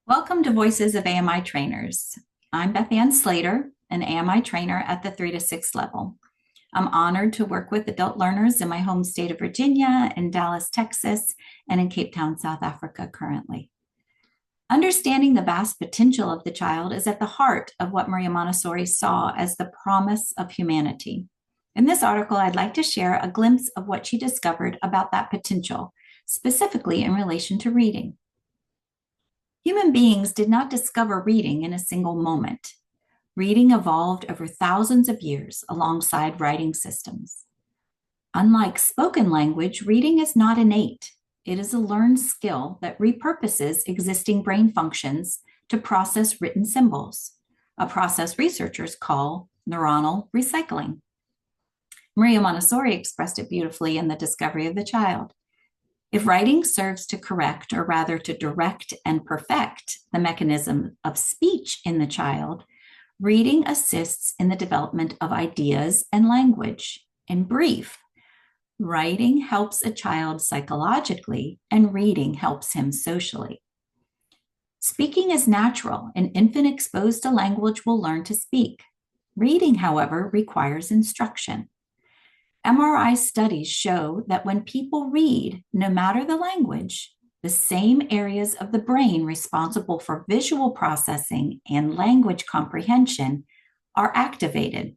Welcome to Voices of AMI Trainers. I'm BethAnn Slater, an AMI trainer at the 3 to 6 level. I'm honored to work with adult learners in my home state of Virginia, in Dallas, Texas, and in Cape Town, South Africa currently. Understanding the vast potential of the child is at the heart of what Maria Montessori saw as the promise of humanity. In this article, I'd like to share a glimpse of what she discovered about that potential, specifically in relation to reading. Human beings did not discover reading in a single moment. Reading evolved over thousands of years alongside writing systems. Unlike spoken language, reading is not innate. It is a learned skill that repurposes existing brain functions to process written symbols, a process researchers call neuronal recycling. Maria Montessori expressed it beautifully in The Discovery of the Child. If writing serves to correct, or rather to direct and perfect, the mechanism of speech in the child, reading assists in the development of ideas and language. In brief, writing helps a child psychologically, and reading helps him socially. Speaking is natural. An infant exposed to language will learn to speak. Reading, however, requires instruction. MRI studies show that when people read, no matter the language, the same areas of the brain responsible for visual processing and language comprehension are activated.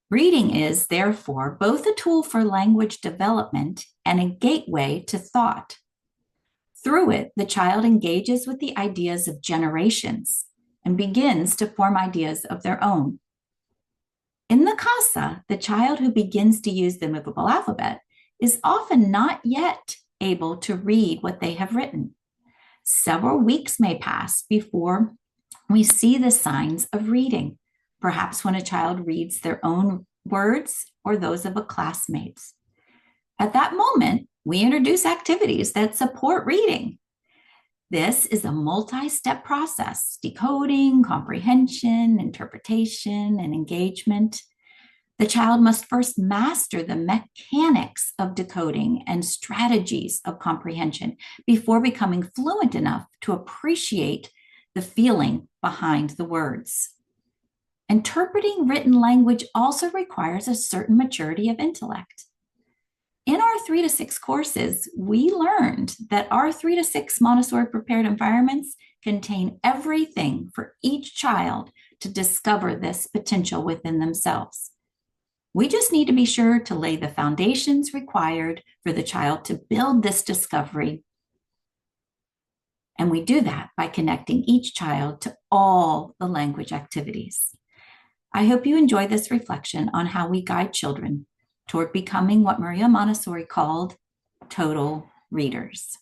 Reading is, therefore, both a tool for language development and a gateway to thought. Through it, the child engages with the ideas of generations and begins to form ideas of their own. In the casa, the child who begins to use the movable alphabet is often not yet able to read what they have written. Several weeks may pass before we see the signs of reading, perhaps when a child reads their own words or those of a classmate's. At that moment, we introduce activities that support reading. This is a multi-step process: decoding, comprehension, interpretation, and engagement. The child must first master the mechanics of decoding and strategies of comprehension before becoming fluent enough to appreciate the feeling behind the words. Interpreting written language also requires a certain maturity of intellect. In our 3 to 6 courses, we learned that our 3 to 6 Montessori prepared environments contain everything for each child to discover this potential within themselves. We just need to be sure to lay the foundations required for the child to build this discovery. And we do that by connecting each child to all the language activities. I hope you enjoy this reflection on how we guide children toward becoming what Maria Montessori called total readers.